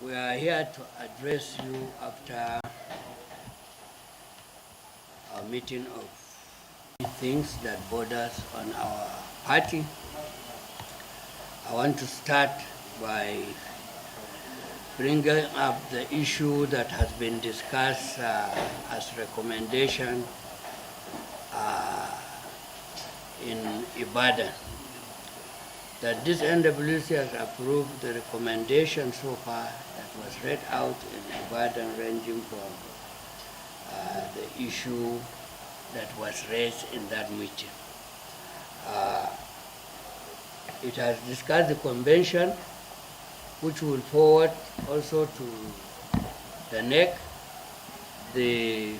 We are here to address you after our meeting of things that borders on our party. I want to start by bringing up the issue that has been discussed as recommendation in Ibadan, that this NWC has approved the recommendation so far that was read out in Ibadan, ranging from the issue that was raised in that meeting. It has discussed the convention, which will forward also to the NEC, the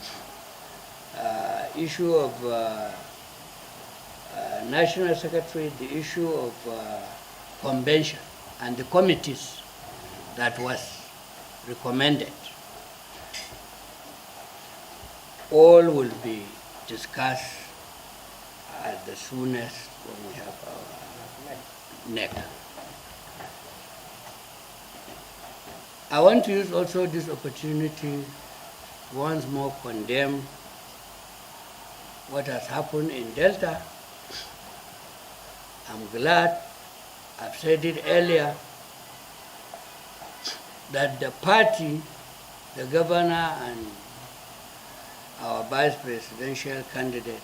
issue of National Secretary, the issue of convention and the committees that was recommended. All will be discussed at the soonest when we have our NEC. I want to use also this opportunity to once more condemn what has happened in Delta. I'm glad, I've said it earlier, that the party, the governor and our vice presidential candidate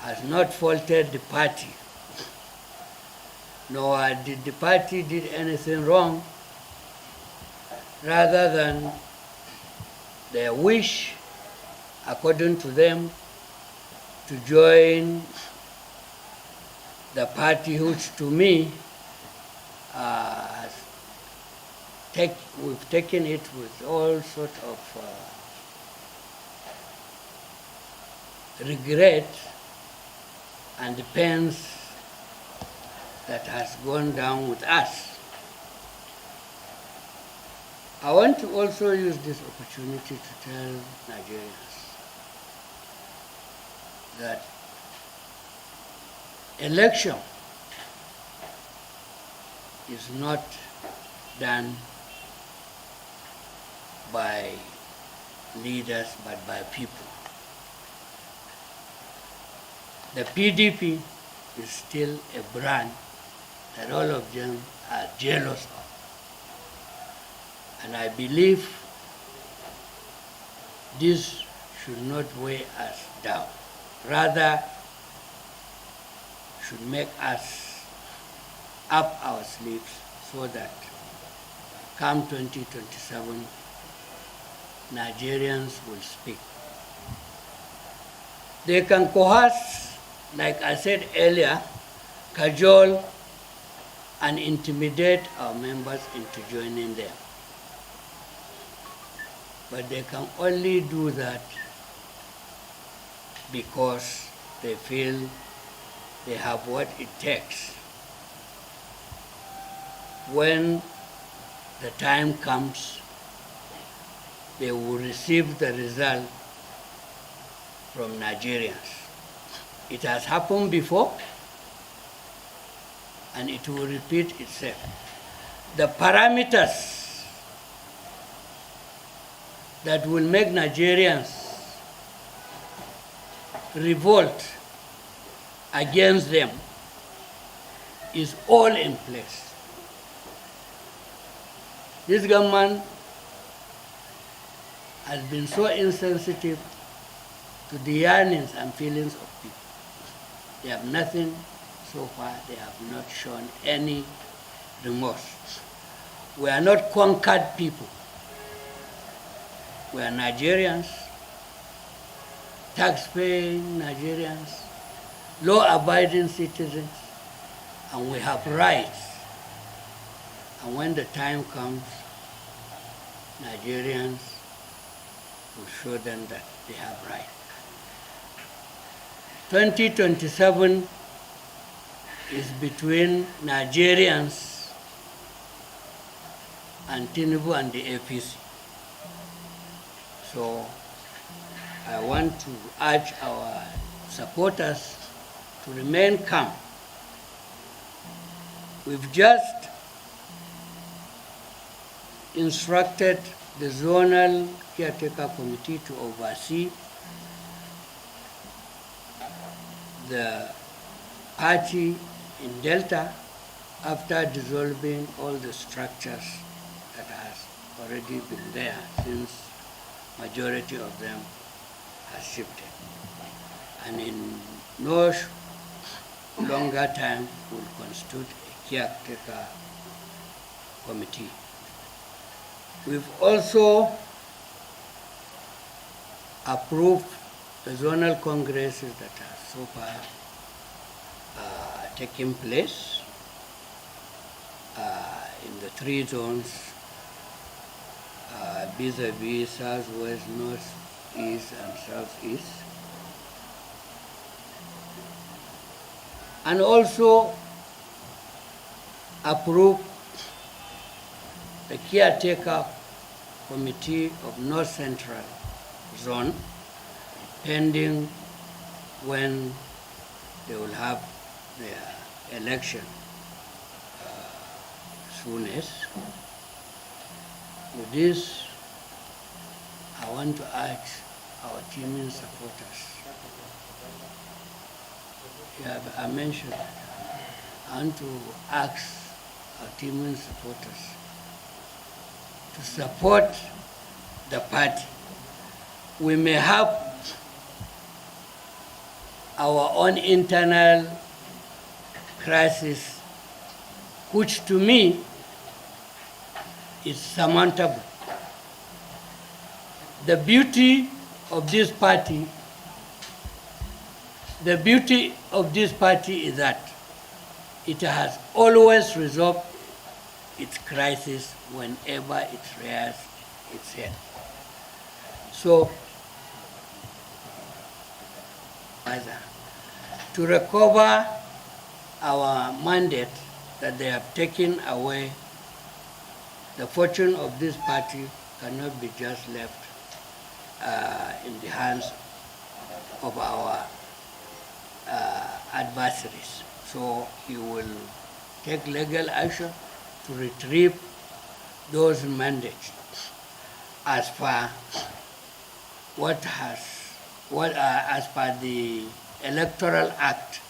has not faulted the party, nor did the party did anything wrong, rather than their wish, according to them, to join the party, which to me, we've taken it with all sorts of regret and the pains that has gone down with us. I want to also use this opportunity to tell Nigerians that election is not done by leaders but by people. The PDP is still a brand that all of them are jealous of. And I believe this should not weigh us down. Rather, should make us up our sleeves so that come 2027, Nigerians will speak. They can coerce, like I said earlier, cajole and intimidate our members into joining them. But they can only do that because they feel they have what it takes. When the time comes, they will receive the result from Nigerians. It has happened before, and it will repeat itself. The parameters that will make Nigerians revolt against them is all in place. This government has been so insensitive to the yearnings and feelings of people. They have nothing so far, they have not shown any remorse. We are not conquered people. We are Nigerians, tax-paying Nigerians, law-abiding citizens, and we have rights. And when the time comes, Nigerians will show them that they have rights. 2027 is between Nigerians and Tinubu and the APC. So I want to urge our supporters to remain calm. We've just instructed the zonal caretaker committee to oversee the party in Delta after dissolving all the structures that has already been there since majority of them has shifted. And in no longer time will constitute a caretaker committee. We've also approved the zonal congresses that have so far taken place in the 3 zones vis-a-vis southwest, northeast, and southeast. And also approved the caretaker committee of North Central Zone, pending when they will have their election soonest. With this, I want to urge our teaming supporters. Yeah, I mentioned that. I want to ask our teaming supporters to support the party. We may have our own internal crisis, which to me is surmountable. The beauty of this party is that it has always resolved its crisis whenever it rears its head. So, to recover our mandate that they have taken away, the fortune of this party cannot be just left in the hands of our adversaries. So he will take legal action to retrieve those mandates as per as per the Electoral Act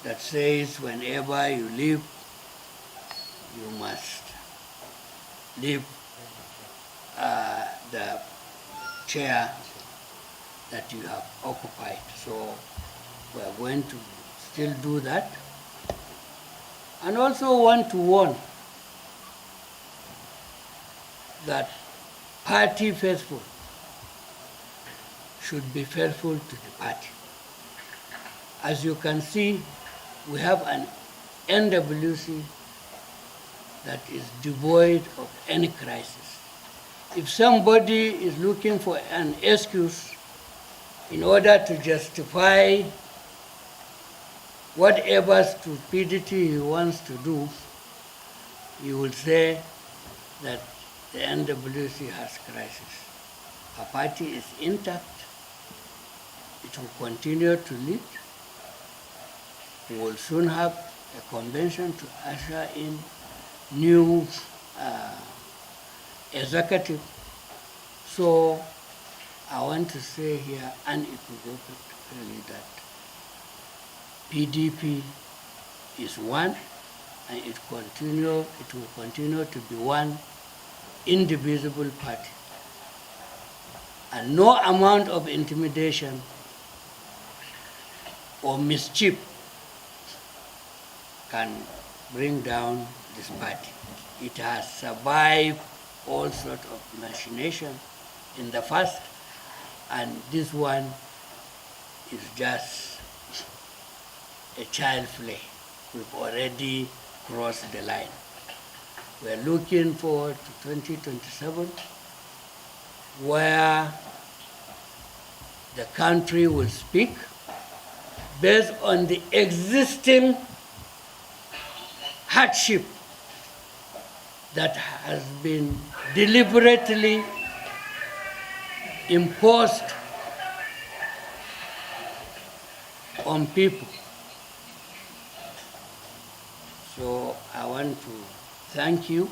that says whenever you leave, you must leave the chair that you have occupied. So we are going to still do that. And also want to warn that party faithful should be faithful to the party. As you can see, we have an NWC that is devoid of any crisis. If somebody is looking for an excuse in order to justify whatever stupidity he wants to do, he will say that the NWC has crisis. Our party is intact. It will continue to lead. We will soon have a convention to usher in new executive. So I want to say here unequivocally that PDP is one, and it will continue to be one indivisible party. And no amount of intimidation or mischief can bring down this party. It has survived all sorts of machination in the past, and this one is just a child play. We've already crossed the line. We're looking forward to 2027, where the country will speak based on the existing hardship that has been deliberately imposed on people. So I want to thank you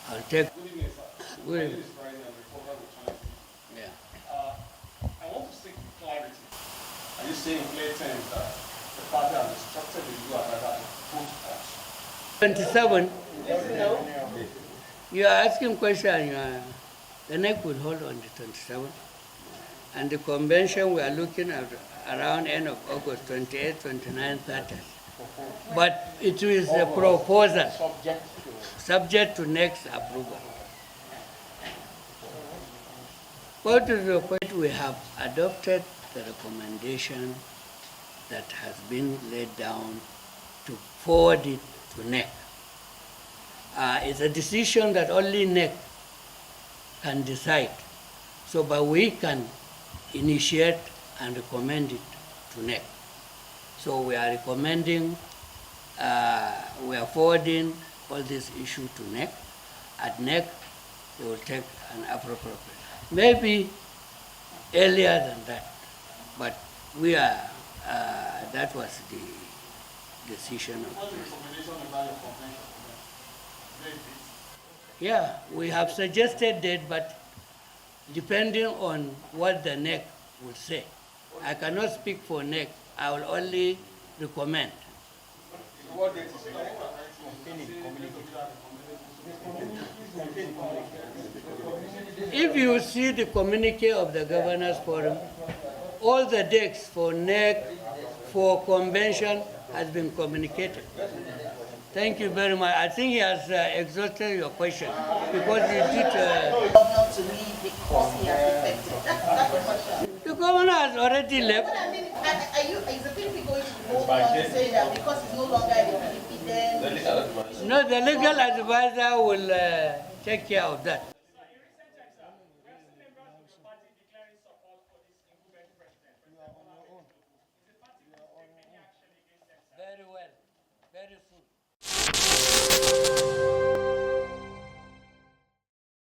I'll take. Good evening, sir. Good My name evening. is Brian. I'm a reporter with Channel TV. Yeah. I want to seek clarity. Are you saying in clear terms that the party has instructed the you and that vote us? 27. No. You are asking question. The NEC will hold on the 27th. And the convention we are looking at around end of August, 28, 29, 30. But it is a proposal subject to next approval. What is the point? We have adopted the recommendation that has been laid down to forward it to NEC. It's a decision that only NEC can decide. So, but we can initiate and recommend it to NEC. So we are recommending, we are forwarding all this issue to NEC. At NEC, they will take an appropriate. Maybe earlier than that, but we are, that was the decision of What's the recommendation about your convention? Yeah, we have suggested that, but depending on what the NEC will say. I cannot speak for NEC. I will only recommend. What date is If you see the communique of the Governors Forum, all the dates for NEC, for convention has been communicated. Thank you very much. I think he has exhausted your question because you did. Governor to leave because he has defected. That's the question. The governor has already left. But I mean, is the PDP going to hold on to say that because he's no longer in the PDP, then? No, the legal advisor will take care of that. Very well, very soon.